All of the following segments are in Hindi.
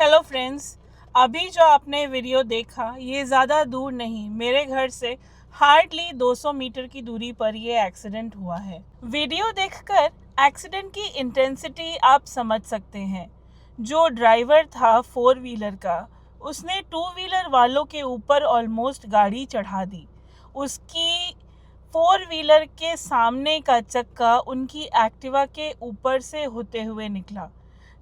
हेलो फ्रेंड्स, अभी जो आपने वीडियो देखा ये ज़्यादा दूर नहीं, मेरे घर से हार्डली 200 मीटर की दूरी पर ये एक्सीडेंट हुआ है। वीडियो देखकर एक्सीडेंट की इंटेंसिटी आप समझ सकते हैं। जो ड्राइवर था फोर व्हीलर का, उसने टू व्हीलर वालों के ऊपर ऑलमोस्ट गाड़ी चढ़ा दी। उसकी फोर व्हीलर के सामने का चक्का उनकी एक्टिवा के ऊपर से होते हुए निकला।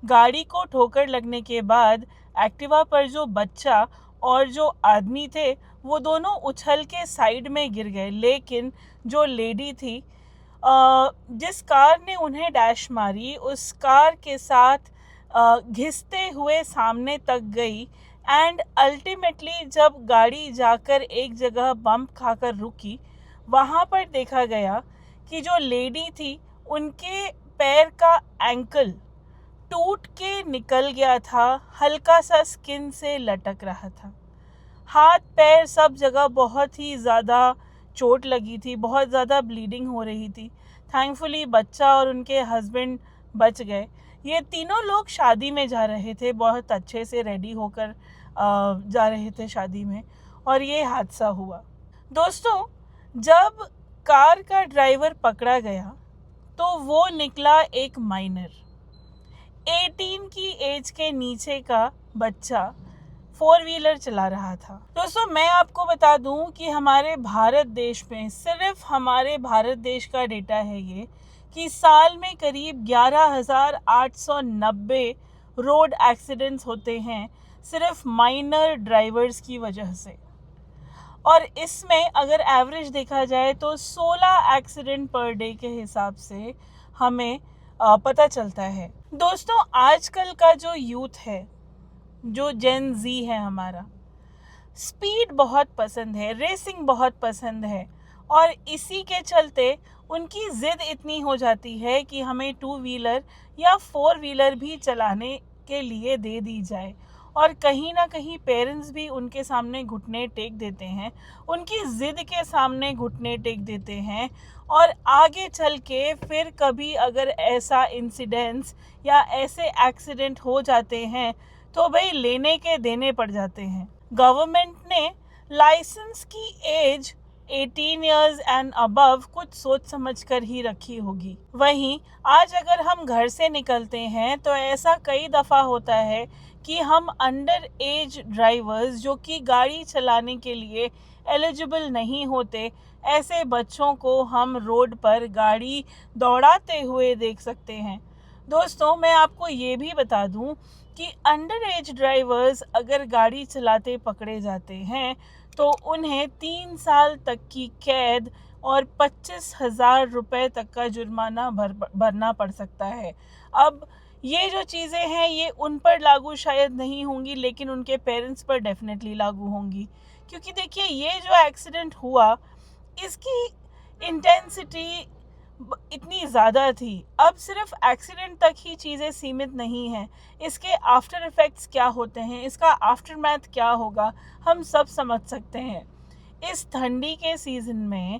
गाड़ी को ठोकर लगने के बाद एक्टिवा पर जो बच्चा और जो आदमी थे वो दोनों उछल के साइड में गिर गए, लेकिन जो लेडी थी जिस कार ने उन्हें डैश मारी उस कार के साथ घिसते हुए सामने तक गई एंड अल्टीमेटली जब गाड़ी जाकर एक जगह बम्प खाकर रुकी, वहाँ पर देखा गया कि जो लेडी थी उनके पैर का एंकल टूट के निकल गया था, हल्का सा स्किन से लटक रहा था। हाथ पैर सब जगह बहुत ही ज़्यादा चोट लगी थी, बहुत ज़्यादा ब्लीडिंग हो रही थी। थैंकफुली बच्चा और उनके हस्बैंड बच गए। ये तीनों लोग शादी में जा रहे थे, बहुत अच्छे से रेडी होकर जा रहे थे शादी में, और ये हादसा हुआ। दोस्तों, जब कार का ड्राइवर पकड़ा गया तो वो निकला एक माइनर, 18 की एज के नीचे का बच्चा फोर व्हीलर चला रहा था। दोस्तों, मैं आपको बता दूं कि हमारे भारत देश में, सिर्फ हमारे भारत देश का डेटा है ये, कि साल में करीब 11,890 रोड एक्सीडेंट्स होते हैं सिर्फ माइनर ड्राइवर्स की वजह से। और इसमें अगर एवरेज देखा जाए तो 16 एक्सीडेंट पर डे के हिसाब से हमें पता चलता है। दोस्तों, आजकल का जो यूथ है, जो जेन जी है हमारा, स्पीड बहुत पसंद है, रेसिंग बहुत पसंद है, और इसी के चलते उनकी ज़िद इतनी हो जाती है कि हमें टू व्हीलर या फोर व्हीलर भी चलाने के लिए दे दी जाए। और कहीं ना कहीं पेरेंट्स भी उनके सामने घुटने टेक देते हैं, उनकी ज़िद के सामने घुटने टेक देते हैं, और आगे चल के फिर कभी अगर ऐसा इंसिडेंट्स या ऐसे एक्सीडेंट हो जाते हैं तो भाई लेने के देने पड़ जाते हैं। गवर्नमेंट ने लाइसेंस की एज 18 इयर्स एंड अबव कुछ सोच समझ कर ही रखी होगी। वहीं आज अगर हम घर से निकलते हैं तो ऐसा कई दफ़ा होता है कि हम अंडर एज ड्राइवर्स, जो कि गाड़ी चलाने के लिए एलिजिबल नहीं होते, ऐसे बच्चों को हम रोड पर गाड़ी दौड़ाते हुए देख सकते हैं। दोस्तों, मैं आपको ये भी बता दूं कि अंडर एज ड्राइवर्स अगर गाड़ी चलाते पकड़े जाते हैं तो उन्हें 3 साल तक की कैद और 25,000 रुपये तक का जुर्माना भरना पड़ सकता है। अब ये जो चीज़ें हैं ये उन पर लागू शायद नहीं होंगी, लेकिन उनके पेरेंट्स पर डेफिनेटली लागू होंगी, क्योंकि देखिए ये जो एक्सीडेंट हुआ इसकी इंटेंसिटी इतनी ज़्यादा थी। अब सिर्फ एक्सीडेंट तक ही चीज़ें सीमित नहीं हैं, इसके आफ्टर इफ़ेक्ट्स क्या होते हैं, इसका आफ्टर मैथ क्या होगा, हम सब समझ सकते हैं। इस ठंडी के सीज़न में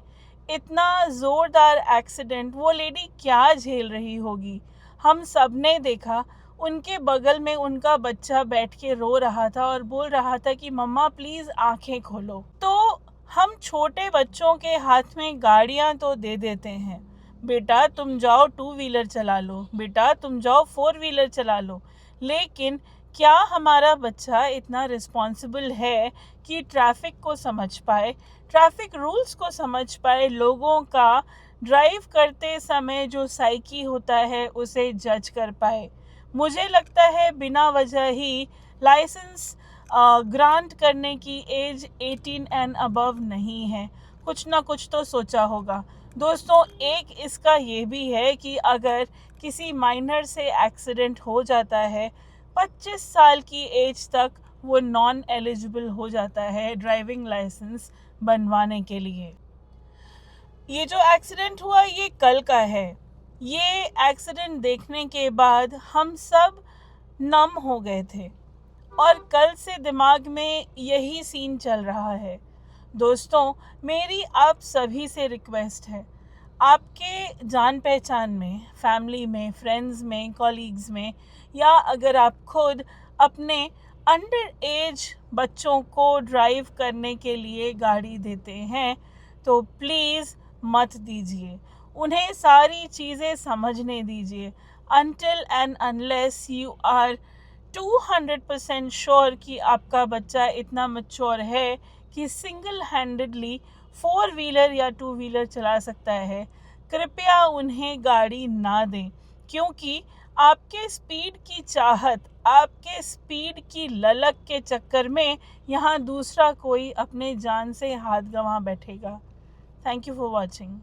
इतना ज़ोरदार एक्सीडेंट वो लेडी क्या झेल रही होगी। हम सब ने देखा, उनके बगल में उनका बच्चा बैठ के रो रहा था और बोल रहा था कि मम्मा प्लीज़ आंखें खोलो। तो हम छोटे बच्चों के हाथ में गाड़ियां तो दे देते हैं, बेटा तुम जाओ टू व्हीलर चला लो, बेटा तुम जाओ फोर व्हीलर चला लो, लेकिन क्या हमारा बच्चा इतना रिस्पॉन्सिबल है कि ट्रैफिक को समझ पाए, ट्रैफिक रूल्स को समझ पाए, लोगों का ड्राइव करते समय जो साइकी होता है उसे जज कर पाए? मुझे लगता है बिना वजह ही लाइसेंस ग्रांट करने की एज 18 एंड अबव नहीं है। कुछ ना कुछ तो सोचा होगा। दोस्तों, एक इसका ये भी है कि अगर किसी माइनर से एक्सीडेंट हो जाता है, 25 साल की एज तक वो नॉन एलिजिबल हो जाता है ड्राइविंग लाइसेंस बनवाने के लिए। ये जो एक्सीडेंट हुआ ये कल का है। ये एक्सीडेंट देखने के बाद हम सब नम हो गए थे और कल से दिमाग में यही सीन चल रहा है। दोस्तों, मेरी आप सभी से रिक्वेस्ट है, आपके जान पहचान में, फैमिली में, फ्रेंड्स में, कॉलीग्स में, या अगर आप खुद अपने अंडर एज बच्चों को ड्राइव करने के लिए गाड़ी देते हैं, तो प्लीज़ मत दीजिए, उन्हें सारी चीज़ें समझने दीजिए। Until and unless you are 200% sure कि आपका बच्चा इतना मैच्योर है कि सिंगल हैंडेडली 4 व्हीलर या 2 व्हीलर चला सकता है, कृपया उन्हें गाड़ी ना दें। क्योंकि आपके स्पीड की चाहत, आपके स्पीड की ललक के चक्कर में यहाँ दूसरा कोई अपने जान से हाथ गंवा बैठेगा। Thank you for watching.